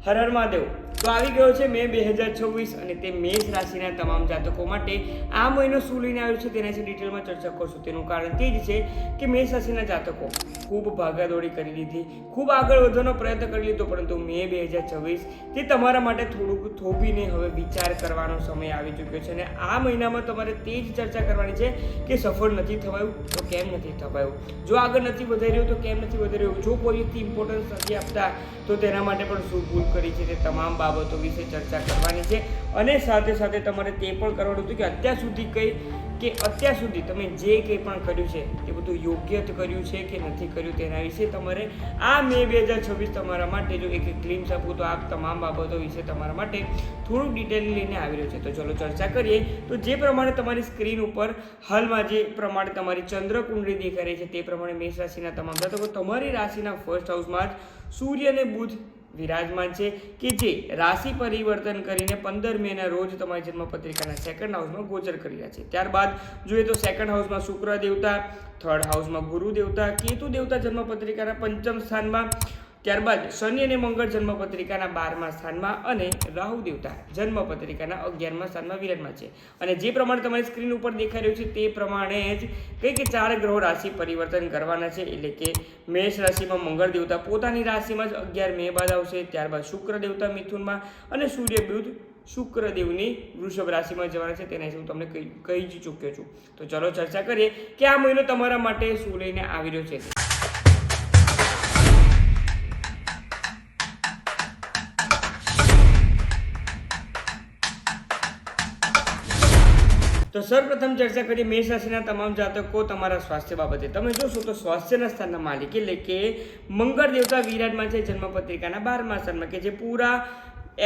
હર હર મહાદેવ। તો આવી ગયો છે મે 2026 અને તે મેષ રાશિના તમામ જાતકો માટે આ મહિનો શું લઈને આવ્યો છે તેના વિશે ડિટેલમાં ચર્ચા કરશું। તેનું કારણ તે જ છે કે મેષ રાશિના જાતકો ખૂબ ભાગાદોડી કરી લીધી, ખૂબ આગળ વધવાનો પ્રયત્ન કરી લીધો, પરંતુ મે 2026 તે તમારા માટે થોડુંક થોભીને હવે વિચાર કરવાનો સમય આવી ચૂક્યો છે અને આ મહિનામાં તમારે તે જ ચર્ચા કરવાની છે કે સફળ નથી થવાયું તો કેમ નથી થવાયું, જો આગળ નથી વધારી રહ્યું તો કેમ નથી વધારી રહ્યું, જો કોઈ વ્યક્તિ ઇમ્પોર્ટન્સ નથી આપતા તો તેના માટે પણ શું ભૂલ કરી છે, તે તમામ બાબતો વિશે ચર્ચા કરવાની છે। અને સાથે સાથે તમારે તે પણ કરવાનું હતું કે અત્યાર સુધી તમે જે કંઈ પણ કર્યું છે તે બધું યોગ્ય કર્યું છે કે નથી કર્યું તેના વિશે તમારે આ મે 2026 તમારા માટે જો એક ગ્લિમ્સ આપું તો આ તમામ બાબતો વિશે તમારા માટે થોડુંક ડિટેલ લઈને આવી રહ્યો છે। તો ચલો ચર્ચા કરીએ। તો જે પ્રમાણે તમારી સ્ક્રીન ઉપર હાલમાં જે પ્રમાણે તમારી ચંદ્ર કુંડળી દેખાઈ રહી છે તે પ્રમાણે મેષ રાશિના તમામ જાતકો તમારી રાશિના ફર્સ્ટ હાઉસમાં જ સૂર્ય અને બુધ વિરાજમાન છે કે જે રાશિ પરિવર્તન કરીને 15 મેના રોજ તમારી જન્મપત્રિકાના સેકન્ડ હાઉસમાં ગોચર કરી રહ્યા છે। ત્યારબાદ જોઈએ તો સેકન્ડ હાઉસમાં શુક્ર દેવતા, થર્ડ હાઉસમાં ગુરુ દેવતા, કેતુ દેવતા જન્મપત્રિકાના પંચમ સ્થાનમાં, ત્યારબાદ શનિ અને મંગળ જન્મપત્રિકાના 12મા સ્થાનમાં અને રાહુ દેવતા જન્મપત્રિકાના 11મા સ્થાનમાં વિરાજમાન છે। અને જે પ્રમાણે તમારી સ્ક્રીન ઉપર દેખાઈ રહ્યું છે તે પ્રમાણે જ કંઈ કે 4 ગ્રહો રાશિ પરિવર્તન કરવાના છે, એટલે કે મેષ રાશિમાં મંગળ દેવતા પોતાની રાશિમાં જ 11 મે બાદ આવશે, ત્યારબાદ શુક્ર દેવતા મિથુનમાં અને સૂર્ય બુધ શુક્રદેવની વૃષભ રાશિમાં જવાના છે, તેના વિશે હું તમને કહી જ ચૂક્યો છું। તો ચલો ચર્ચા કરીએ કે આ મહિનો તમારા માટે શું લઈને આવી રહ્યો છે। તો સર્વપ્રથમ ચર્ચા કરીએ મેષ રાશિના તમામ જાતકો તમારા સ્વાસ્થ્ય બાબતે। તમે જોશો તો સ્વાસ્થ્યના સ્થાનના માલિક એટલે કે મંગળ દેવતા વિરાજમાન છે જન્મપત્રિકાના 12મા સ્થાનમાં, કે જે પૂરા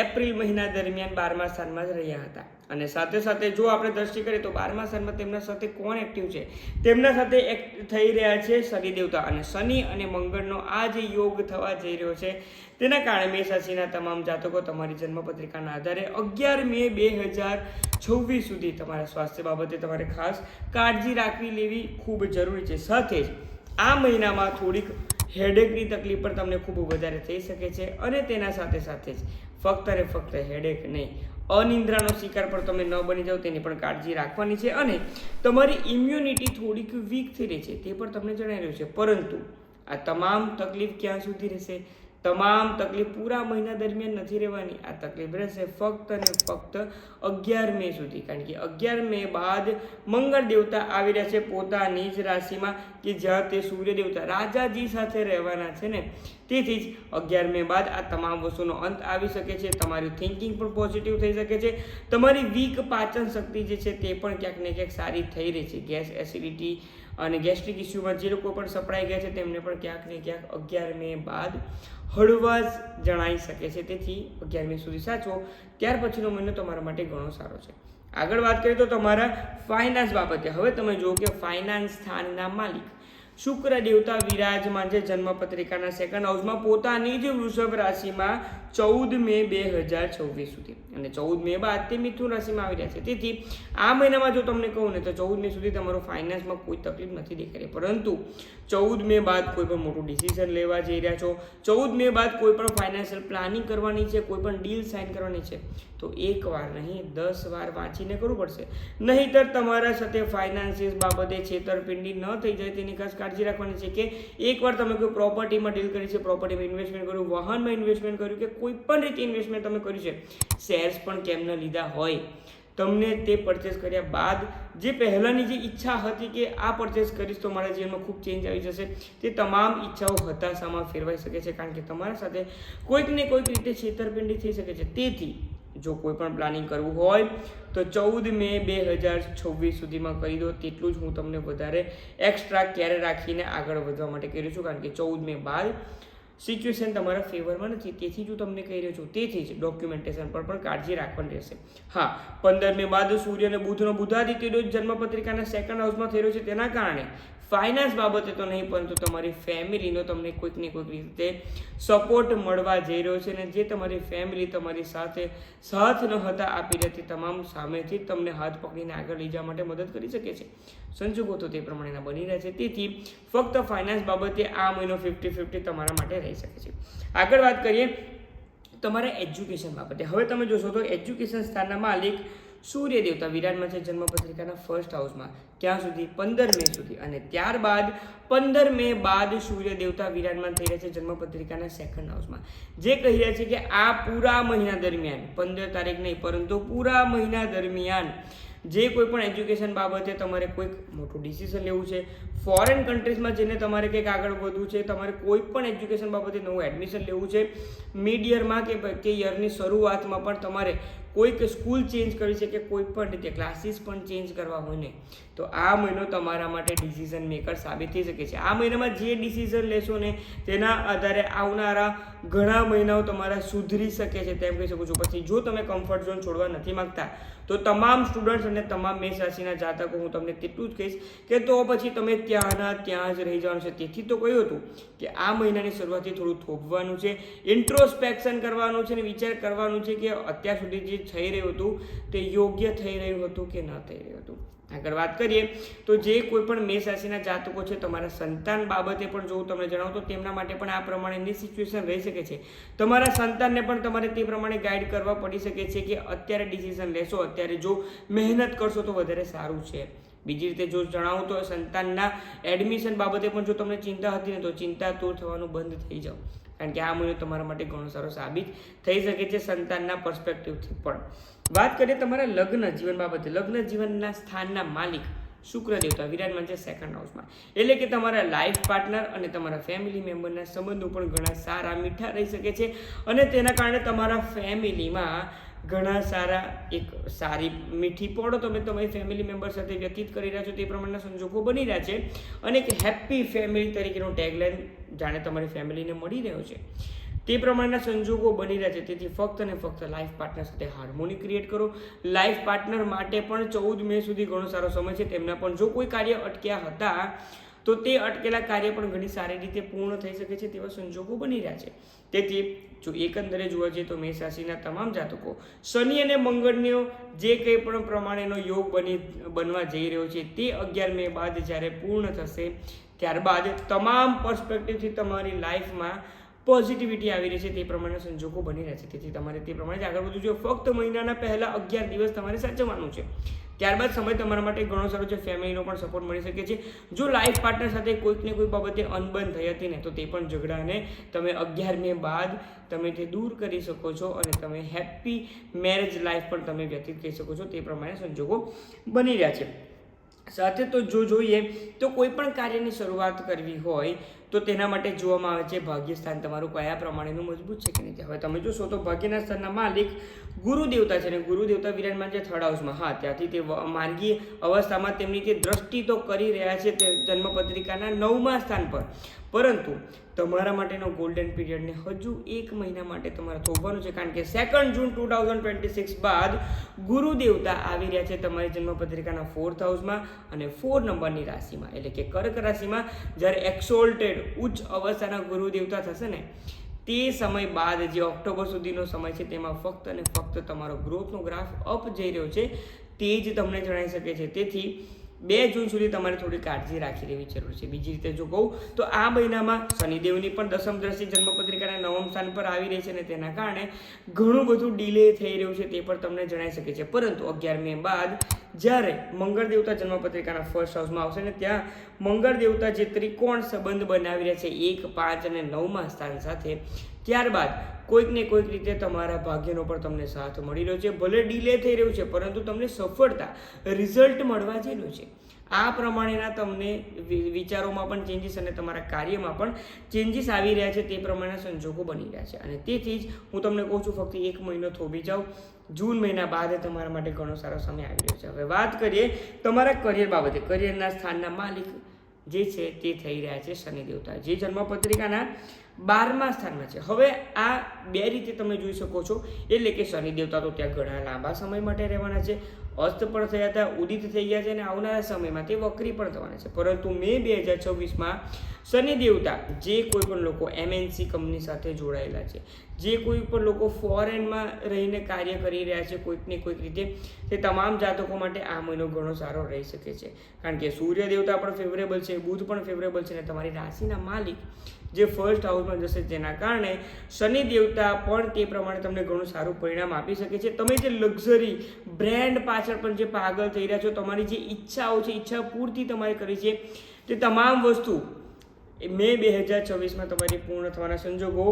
એપ્રિલ મહિના દરમિયાન 12મા સ્થાનમાં જ રહ્યા હતા। અને સાથે સાથે જો આપણે દ્રષ્ટિ કરીએ તો 12મા સ્થાનમાં તેમના સાથે કોણ એક્ટિવ છે, તેમના સાથે થઈ રહ્યા છે શનિ દેવતા, અને શનિ અને મંગળનો આ જે યોગ થવા જઈ રહ્યો છે તેના કારણે મેષ રાશિના તમામ જાતકો તમારી જન્મપત્રિકાના આધારે 11 મે 2026 સુધી તમારા સ્વાસ્થ્ય બાબતે તમારે ખાસ કાળજી રાખવી લેવી ખૂબ જરૂરી છે। સાથે જ આ મહિનામાં થોડીક હેડેકની તકલીફ પણ તમને ખૂબ વધારે થઈ શકે છે, અને તેના સાથે સાથે જ ફક્ત અને ફક્ત હેડેક નહીં, અનિદ્રાનો શિકાર પણ તમે ન બની જાઓ તેની પણ કાળજી રાખવાની છે। અને તમારી ઇમ્યુનિટી થોડીક વીક થઈ રહી છે તે પણ તમને જણાવી રહ્યું છે, પરંતુ આ તમામ તકલીફ ક્યાં સુધી રહેશે? તમામ તકલીફ પૂરા મહિના દરમિયાન નથી રહેવાની, આ તકલીફ રહેશે ફક્ત અને ફક્ત 11 મે સુધી, કારણ કે 11 મે બાદ મંગળ દેવતા આવી રહ્યા છે પોતાની જ રાશિમાં, કે જ્યાં તે સૂર્ય દેવતા રાજાજી સાથે રહેવાના છે ને, તેથી જ 11 મે બાદ આ તમામ વસ્તુનો અંત આવી શકે છે। તમારી થિંકિંગ પણ પોઝિટિવ થઈ શકે છે, તમારી વીક પાચન શક્તિ જે છે તે પણ ક્યાંક ને ક્યાંક સારી થઈ રહી છે। ગેસ, એસિડિટી અને ગેસ્ટ્રિક ઇસ્યુમાં જે લોકો પણ સપડાઈ ગયા છે તેમને પણ ક્યાંક ને ક્યાંક 11 મે બાદ હળવાશ જણાઈ શકે છે, તેથી 11 મે સુધી સાચવો, ત્યાર પછીનો મહિનો તમારા માટે ઘણો સારો છે। આગળ વાત કરીએ તો તમારા ફાઇનાન્સ બાબતે। હવે તમે જુઓ કે ફાઇનાન્સ સ્થાનના માલિક શુક્ર દેવતા વિરાજમાન છે જન્મપત્રિકાના સેકન્ડ હાઉસમાં પોતાની જ વૃષભ રાશિમાં 14 મે 2026 સુધી, અને 14 મે બાદ તે મિથુન રાશિમાં આવી રહ્યા છે। તેથી આ મહિનામાં જો તમને કહું ને તો 14 મે સુધી તમારો ફાઇનાન્સમાં કોઈ તકલીફ નથી દેખાઈ રહી, પરંતુ 14 મે બાદ કોઈ પણ મોટું ડિસિઝન લેવા જઈ રહ્યા છો, 14 મે બાદ કોઈ પણ ફાઇનાન્શિયલ પ્લાનિંગ કરવાની છે, કોઈ પણ ડીલ સાઇન કરવાની છે, તો એક વાર નહીં 10 વાર વાંચીને કરવું પડશે, નહીંતર તમારા સાથે ફાઇનાન્સિયલ બાબતે છેતરપિંડી ન થઈ જાય તેની ખાસ કાળજી રાખવાની છે। કે એકવાર તમે કોઈ પ્રોપર્ટીમાં ડીલ કરી છે, પ્રોપર્ટીમાં ઇન્વેસ્ટમેન્ટ કર્યું, વાહનમાં ઇન્વેસ્ટમેન્ટ કર્યું, કે કોઈ પણ રીતે ઇન્વેસ્ટમેન્ટ તમે કર્યું છે, શેર્સ પણ કેમ ન લીધા હોય, તમને તે પરચેસ કર્યા બાદ જે પહેલાંની જે ઈચ્છા હતી કે આ પરચેસ કરીશ તો મારા જીવનમાં ખૂબ ચેન્જ આવી જશે, તે તમામ ઈચ્છાઓ હતાશામાં ફેરવાઈ શકે છે, કારણ કે તમારા સાથે કોઈક ને કોઈક રીતે છેતરપિંડી થઈ શકે છે। તેથી જો કોઈ પણ પ્લાનિંગ કરવું હોય તો 14 મે 2026 સુધીમાં કરી દો, તેટલું જ હું તમને વધારે એક્સ્ટ્રા કેર રાખીને આગળ વધવા માટે કહી રહ્યો છું, કારણ કે 14 મે બાદ સિચ્યુએશન તમારા ફેવરમાં નથી, તેથી જ હું તમને કહી રહ્યો છું। તેથી જ ડોક્યુમેન્ટેશન પર પણ કાળજી રાખવાની રહેશે। હા, 15 મે બાદ સૂર્ય અને બુધનો બુધાદિત્યનો જન્મપત્રિકાના સેકન્ડ હાઉસમાં થઈ રહ્યો છે, તેના કારણે ફાઇનાન્સ બાબતે તો નહીં, પરંતુ તમારી ફેમિલીનો તમને કોઈક ને કોઈક રીતે સપોર્ટ મળવા જઈ રહ્યો છે, અને જે તમારી ફેમિલી તમારી સાથે સાથ ન હતા આપી રહેતી, તમામ સામેથી તમને હાથ પકડીને આગળ લઈ જવા માટે મદદ કરી શકે છે। સંજોગો તો તે પ્રમાણેના બની રહ્યા છે, તેથી ફક્ત ફાઇનાન્સ બાબતે આ મહિનો 50-50 તમારા માટે રહી શકે છે। આગળ વાત કરીએ તમારા એજ્યુકેશન બાબતે. હવે તમે જોશો તો એજ્યુકેશન સ્થાનના માલિક સૂર્ય દેવતા વિરાજમાન છે જન્મપત્રિકાના ફર્સ્ટ હાઉસમાં ક્યાં સુધી 15 મે સુધી, અને ત્યારબાદ 15 મે બાદ સૂર્ય દેવતા વિરાજમાન થઈ રહ્યા છે જન્મપત્રિકાના સેકન્ડ હાઉસમાં, જે કહી રહ્યા છે કે આ પૂરા મહિના દરમિયાન 15 તારીખ નહીં પરંતુ પૂરા મહિના દરમિયાન જે કોઈ પણ એજ્યુકેશન બાબતે તમારે કોઈક મોટું ડિસિઝન લેવું છે, ફોરેન કન્ટ્રીઝમાં જઈને તમારે કંઈક આગળ વધવું છે, તમારે કોઈ પણ એજ્યુકેશન બાબતે નવું એડમિશન લેવું છે, મિડ યરમાં કે યરની શરૂઆતમાં પણ તમારે કોઈક સ્કૂલ ચેન્જ કરવી છે કે કોઈ પણ રીતે ક્લાસીસ પણ ચેન્જ કરવા હોય ને, તો આ મહિનો તમારા માટે ડિસિઝન મેકર સાબિત થઈ શકે છે. આ મહિનામાં જે ડિસિઝન લેશો ને તેના આધારે આવનારા ઘણા મહિનાઓ તમારા સુધરી શકે છે તેમ કહી શકું છું. પછી જો તમે કમ્ફર્ટ ઝોન છોડવા નથી માંગતા તો તમામ સ્ટુડન્ટ્સ અને તમામ મેષ રાશિના જાતકો હું તમને તેટલું જ કહીશ કે તો પછી તમે ત્યાં જ રહી જવાનું છે. તેથી તો કહ્યું હતું કે આ મહિનાની શરૂઆતથી થોડું થોભવાનું છે, ઇન્ટ્રોસ્પેક્શન કરવાનું છે અને વિચાર કરવાનું છે કે અત્યાર સુધી જે થઈ રહ્યું હતું તે યોગ્ય થઈ રહ્યું હતું કે ન થઈ રહ્યું હતું. આગળ વાત કરીએ તો જે કોઈ પણ મેષ રાશિના જાતકો છે તમારા સંતાન બાબતે પણ જો તમને જણાવું તો તેમના માટે પણ આ પ્રમાણેની સિચ્યુએશન રહી શકે છે. તમારા સંતાનને પણ તમારે તે પ્રમાણે ગાઈડ કરવા પડી શકે છે કે અત્યારે ડિસિઝન લેશો, અત્યારે જો મહેનત કરશો તો વધારે સારું છે. બીજી રીતે જો જણાવું તો સંતાનના એડમિશન બાબતે પણ જો તમને ચિંતા હતી ને તો ચિંતા દૂર થવાનું બંધ થઈ જાઓ, કારણ કે આ મહિનો તમારા માટે ઘણો સારો સાબિત થઈ શકે છે સંતાનના પર્સપેક્ટિવથી પણ. વાત કરીએ તમારા લગ્ન જીવન બાબતે. લગ્ન જીવનના સ્થાનના માલિક શુક્ર દેવતા વિરાજમાન છે સેકન્ડ હાઉસમાં, એટલે કે તમારા લાઈફ પાર્ટનર અને તમારા ફેમિલી મેમ્બરના સંબંધો પણ ઘણા સારા મીઠા રહી શકે છે, અને તેના કારણે તમારા ફેમિલીમાં ઘણા સારા એક સારી મીઠી પળો તમે તમારી ફેમિલી મેમ્બર સાથે વ્યતીત કરી રહ્યા છો તે પ્રમાણના સંજોગો બની રહ્યા છે, અને એક હેપી ફેમિલી તરીકેનો ટેગલાઇન જાણે તમારી ફેમિલીને મળી રહ્યો છે તે પ્રમાણના સંજોગો બની રહ્યા છે. તેથી ફક્ત અને ફક્ત લાઈફ પાર્ટનર સાથે હાર્મોની ક્રિએટ કરો. લાઈફ પાર્ટનર માટે પણ 14 મે સુધી ઘણો સારો સમય છે. તેમના પણ જો કોઈ કાર્ય અટક્યા હતા તો તે અટકેલા કાર્ય પણ ઘણી સારી રીતે પૂર્ણ થઈ શકે છે તેવા સંજોગો બની રહ્યા છે. તેથી જો એકંદરે જોવા જઈએ તો મેષ રાશિના તમામ જાતકો શનિ અને મંગળનો જે કંઈ પણ પ્રમાણેનો યોગ બનવા જઈ રહ્યો છે તે 11 મે બાદ જ્યારે પૂર્ણ થશે ત્યારબાદ તમામ પર્સપેક્ટિવથી તમારી લાઈફમાં પોઝિટિવિટી આવી રહી છે તે પ્રમાણે સંજોગો બની રહ્યા છે. તેથી તમારે તે પ્રમાણે આગળ વધવું જોઈએ. ફક્ત મહિનાના પહેલા 11 દિવસ તમારે સાચવવાનું છે, ત્યારબાદ સમય તમારા માટે ઘણો સારો છે. ફેમિલીનો પણ સપોર્ટ મળી શકે છે. જો લાઈફ પાર્ટનર સાથે કોઈક ને કોઈ બાબતે અનબન થઈ હતી ને તો તે પણ ઝઘડાને તમે 11 મે બાદ તમે તે દૂર કરી શકો છો, અને તમે હેપી મેરેજ લાઈફ પણ તમે વ્યતીત કરી શકો છો તે પ્રમાણે સંજોગો બની રહ્યા છે. સાથે તો જો જોઈએ તો કોઈ પણ કાર્યની શરૂઆત કરવી હોય તો તેના માટે જોવામાં આવે છે ભાગ્ય સ્થાન તમારું કયા પ્રમાણેનું મજબૂત છે કે નહીં. હવે તમે જોશો તો ભાગ્યના સ્થાનના માલિક ગુરુ દેવતા છે, અને ગુરુ દેવતા વિરાજમાન છે થર્ડ હાઉસમાં. હા, ત્યાંથી તે માર્ગી અવસ્થામાં તેમની તે દ્રષ્ટિ તો કરી રહ્યા છે તે જન્મપત્રિકાના 9મા સ્થાન પર, પરંતુ તમારા માટેનો ગોલ્ડન પીરિયડને હજુ 1 મહિના માટે તમારે થોભવાનું છે, કારણ કે 2 જૂન 2026 બાદ ગુરુ દેવતા આવી રહ્યા છે તમારી જન્મપત્રિકાના 4th હાઉસમાં અને 4 નંબરની રાશિમાં, એટલે કે કર્ક રાશિમાં. જ્યારે એક્સોલ્ટેડ ઉચ્ચ અવસ્થાના ગુરુ દેવતા થશે ને તે સમય બાદ જે ઓક્ટોબર સુધીનો સમય છે તેમાં ફક્ત અને ફક્ત તમારો ગ્રોથનો ગ્રાફ અપ જઈ રહ્યો છે તે જ તમને જણાઈ શકે છે. તેથી 2 જૂન સુધી તમારે થોડી કાળજી રાખી લેવી જરૂર છે. બીજી રીતે જો કહું તો આ મહિનામાં શનિદેવની પણ દસમ દ્રષ્ટિ જન્મપત્રિકાના 9મ સ્થાન પર આવી રહી છે, અને તેના કારણે ઘણું બધું ડિલે થઈ રહ્યું છે તે પણ તમને જણાઈ શકે છે. પરંતુ 11 મે બાદ જ્યારે મંગળ દેવતા જન્મપત્રિકાના ફર્સ્ટ હાઉસમાં આવશે ને ત્યાં મંગળ દેવતા જે ત્રિકોણ સંબંધ બનાવી રહ્યા છે 1, 5 અને 9મા સ્થાન સાથે, ત્યારબાદ કોઈક ને કોઈક રીતે તમારા ભાગ્યનો પણ તમને સાથ મળી રહ્યો છે. ભલે ડિલે થઈ રહ્યું છે પરંતુ તમને સફળતા રિઝલ્ટ મળવા જઈ રહ્યું છે. આ પ્રમાણેના તમને વિચારોમાં પણ ચેન્જીસ અને તમારા કાર્યમાં પણ ચેન્જીસ આવી રહ્યા છે તે પ્રમાણેના સંજોગો બની રહ્યા છે. અને તેથી જ હું તમને કહું છું ફક્ત 1 મહિનો થોભી જાઓ. જૂન મહિના બાદ તમારા માટે ઘણો સારો સમય આવી રહ્યો છે. હવે વાત કરીએ તમારા કરિયર બાબતે. કરિયરના સ્થાનના માલિક જે છે તે થઈ રહ્યા છે શનિ દેવતા, જે જન્મપત્રિકાના 12મા સ્થાનમાં છે. હવે આ 2 રીતે તમે જોઈ શકો છો, એટલે કે શનિ દેવતા તો ત્યાં ઘણા લાંબા સમય માટે રહેવાના છે, અસ્ત પણ થયા હતા, ઉદિત થઈ ગયા છે, અને આવનારા સમયમાં તે વક્રી પણ થવાના છે. પરંતુ મે 2026માં શનિ દેવતા જે કોઈ પણ લોકો MNC કંપની સાથે જોડાયેલા છે, જે કોઈ પણ લોકો ફોરેનમાં રહીને કાર્ય કરી રહ્યા છે કોઈક ને કોઈક રીતે, તે તમામ જાતકો માટે આ મહિનો ઘણો સારો રહી શકે છે. કારણ કે સૂર્ય દેવતા પણ ફેવરેબલ છે, બુધ પણ ફેવરેબલ છે, અને તમારી રાશિના માલિક જે ફર્સ્ટ હાઉસમાં જશે, જેના કારણે શનિ દેવતા પણ તે પ્રમાણે તમને ઘણું સારું પરિણામ આપી શકે છે. તમે જે લક્ઝરી બ્રાન્ડ પાછળ પણ જે પાગલ થઈ રહ્યા છો, તમારી જે ઈચ્છાઓ છે, ઈચ્છા પૂર્તિ તમારે કરી છે, તે તમામ વસ્તુ મે 2026માં તમારી પૂર્ણ થવાના સંજોગો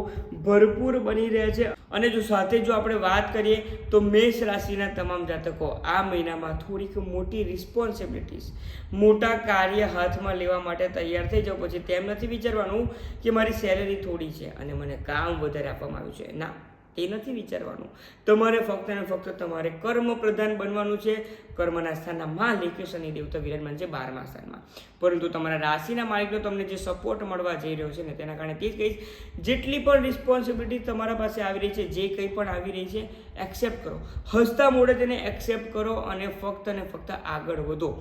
ભરપૂર બની રહ્યા છે. અને જો સાથે જો આપણે વાત કરીએ તો મેષ રાશિના તમામ જાતકો આ મહિનામાં થોડીક મોટી રિસ્પોન્સિબિલિટીઝ, મોટા કાર્ય હાથમાં લેવા માટે તૈયાર થઈ જાઓ. પછી તેમ નથી વિચારવાનું કે મારી સેલેરી થોડી છે અને મને કામ વધારે આપવામાં આવ્યું છે. ના, તે નથી વિચારવાનું. તમારે ફક્ત અને ફક્ત તમારે કર્મ પ્રધાન બનવાનું છે. કર્મના સ્થાનના માલિક શનિ દેવતા વિરાજમાન છે 12મા સ્થાનમાં, પરંતુ તમારા રાશિના માલિકનો તમને જે સપોર્ટ મળવા જઈ રહ્યો છે ને, તેના કારણે તે જ કહીશ, જેટલી પણ રિસ્પોન્સિબિલિટી તમારા પાસે આવી રહી છે, જે કંઈ પણ આવી રહી છે, એક્સેપ્ટ કરો. હસતા મોઢે તેને એક્સેપ્ટ કરો અને ફક્ત આગળ વધો.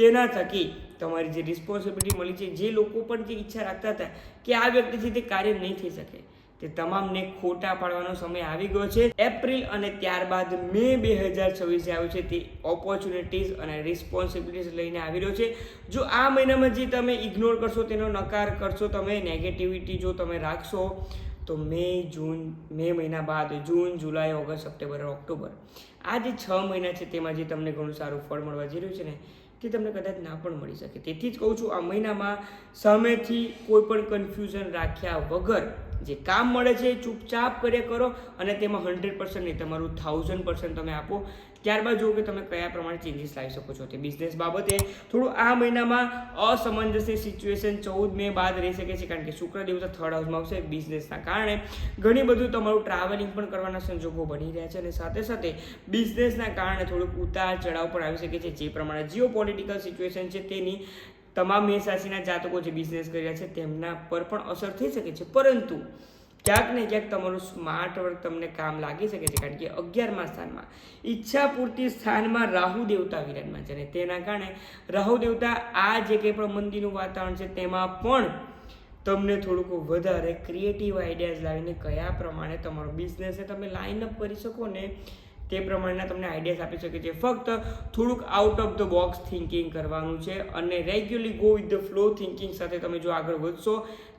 તેના થકી તમારી જે રિસ્પોન્સિબિલિટી મળી છે, જે લોકો પણ જે ઈચ્છા રાખતા હતા કે આ વ્યક્તિથી તે કાર્ય નહીં થઈ શકે, તે તમામને ખોટા પાડવાનો સમય આવી ગયો છે. એપ્રિલ અને ત્યારબાદ મે 2026 આવ્યું છે, તે ઓપોર્ચ્યુનિટીઝ અને રિસ્પોન્સિબિલિટીઝ લઈને આવી રહ્યો છે. જો આ મહિનામાં જે તમે ઇગ્નોર કરશો, તેનો નકાર કરશો, તમે નેગેટિવિટી જો તમે રાખશો, તો મે મહિના બાદ જૂન, જુલાઈ, ઓગસ્ટ, સપ્ટેમ્બર, ઓક્ટોબર, આ જે 6 મહિના છે, તેમાં જે તમને ઘણું સારું ફળ મળવા જઈ રહ્યું છે ને, તે તમને કદાચ ના પણ મળી શકે. તેથી જ કહું છું, આ મહિનામાં સામેથી કોઈ પણ કન્ફ્યુઝન રાખ્યા વગર જે કામ મળે છે ચૂપચાપ કર્યા કરો અને તેમાં 100% નહીં, તમારું 1000% તમે આપો. ત્યારબાદ જુઓ કે તમે કયા પ્રમાણે ચેન્જીસ લાવી શકો છો. તે બિઝનેસ બાબતે થોડું આ મહિનામાં અસમંજસની સિચ્યુએશન 14 મે બાદ રહી શકે છે, કારણ કે શુક્ર દેવતા 3rd હાઉસમાં આવશે. બિઝનેસના કારણે ઘણી બધું તમારું ટ્રાવેલિંગ પણ કરવાના સંજોગો બની રહ્યા છે અને સાથે સાથે બિઝનેસના કારણે થોડુંક ઉતાર ચઢાવ પણ આવી શકે છે. જે પ્રમાણે જીઓ પોલિટિકલ સિચ્યુએશન છે, તેની તમામ મેષ રાશિના જાતકો જે બિઝનેસ કરી રહ્યા છે તેમના પર પણ અસર થઈ શકે છે, પરંતુ ક્યાંક ને ક્યાંક તમારું સ્માર્ટ વર્ક તમને કામ લાગી શકે છે, કારણ કે 11મા સ્થાનમાં ઈચ્છા પૂર્તિ સ્થાનમાં રાહુ દેવતા વિરાજમાન છે અને તેના કારણે રાહુ દેવતા આ જે કંઈ પણ મંદીનું વાતાવરણ છે, તેમાં પણ તમને થોડુંક વધારે ક્રિએટિવ આઈડિયાઝ લાવીને કયા પ્રમાણે તમારો બિઝનેસને તમે લાઇન અપ કરી શકો ને, તે પ્રમાણેના તમને આઈડિયાઝ આપી શકે છે. ફક્ત થોડુંક out of the box thinking કરવાનું છે અને regularly go with the flow thinking સાથે તમે જો આગળ વધશો,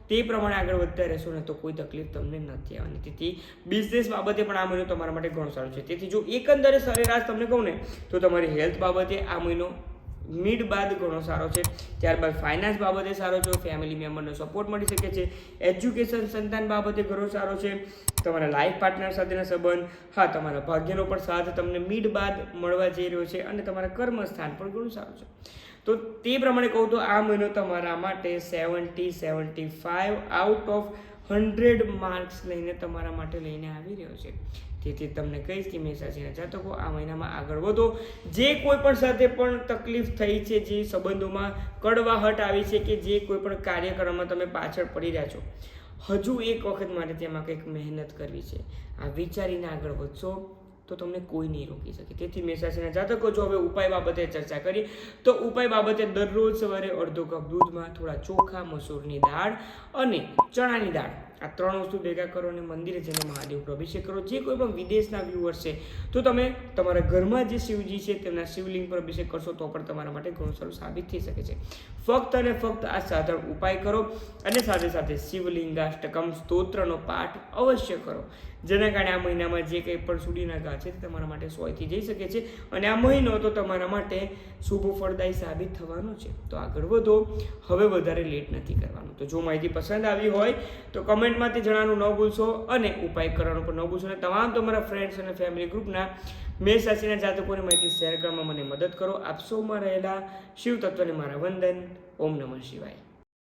તે પ્રમાણે આગળ વધતા રહેશો ને, તો કોઈ તકલીફ તમને નથી આવવાની. તેથી બિઝનેસ બાબતે પણ આ મહિનો તમારા માટે ઘણો સારો છે. તેથી જો એકંદરે સરેરાશ તમને કહું ને, તો તમારી હેલ્થ બાબતે આ મહિનો મિડ બાદ ઘણો સારો છે. ત્યારબાદ ફાઇનાન્સ બાબતે સારો છે, ફેમિલી મેમ્બરનો સપોર્ટ મળી શકે છે, એજ્યુકેશન સંતાન બાબતે ઘણો સારો છે, તમારા લાઈફ પાર્ટનર સાથેના સંબંધ, હા, તમારા ભાગ્યનો પણ સાથ તમને મિડ બાદ મળવા જઈ રહ્યો છે અને તમારા કર્મ સ્થાન પણ ઘણું સારું છે. તો તે પ્રમાણે કહું તો આ મહિનો તમારા માટે 70-75 આઉટ ઓફ 100 માર્ક્સ લઈને તમારા માટે લઈને આવી રહ્યો છે. તેથી તમને કહીશ કે મેષ રાશિના જાતકો આ મહિનામાં આગળ વધો. જે કોઈ પણ સાથે પણ તકલીફ થઈ છે, જે સંબંધોમાં કડવાહટ આવી છે, કે જે કોઈ પણ કાર્યક્રમમાં તમે પાછળ પડી રહ્યા છો, હજુ એક વખત મારે તેમાં કંઈક મહેનત કરવી છે, આ વિચારીને આગળ વધશો તો તમને કોઈ નહીં રોકી શકે. તેથી મેષ રાશિના જાતકો જો હવે ઉપાય બાબતે ચર્ચા કરી, તો ઉપાય બાબતે દરરોજ સવારે અડધો કપ દૂધમાં થોડા ચોખા, મસૂરની દાળ અને ચણાની દાળ, આ 3 વસ્તુ ભેગા કરો અને મંદિરે જઈને મહાદેવ પર અભિષેક કરો. જે કોઈ પણ વિદેશના વ્યુઅર્સ છે, તો તમે તમારા ઘરમાં જે શિવજી છે તેમના શિવલિંગ પર અભિષેક કરશો તો પણ તમારા માટે ઘણું સારું સાબિત થઈ શકે છે. ફક્ત અને ફક્ત આ સાધારણ ઉપાય કરો અને સાથે સાથે શિવલિંગાષ્ટકમ સ્તોત્રનો પાઠ અવશ્ય કરો, જેના કારણે આ મહિનામાં જે કંઈ પણ સુડીના ઘા છે તે તમારા માટે સોયથી જઈ શકે છે અને આ મહિનો તો તમારા માટે શુભ ફળદાયી સાબિત થવાનો છે. તો આગળ વધો, હવે વધારે લેટ નથી કરવાનું. તો જો માહિતી પસંદ આવી હોય તો કમેન્ટમાંથી જણાવવાનું ન ભૂલશો અને ઉપાય કરવાનું પણ ન ભૂલશો અને તમામ તમારા ફ્રેન્ડ્સ અને ફેમિલી ગ્રુપના મેષ રાશિના જાતકોની માહિતી શેર કરવામાં મને મદદ કરો. આપ સૌમાં રહેલા શિવ તત્વને મારા વંદન. ઓમ નમઃ શિવાય.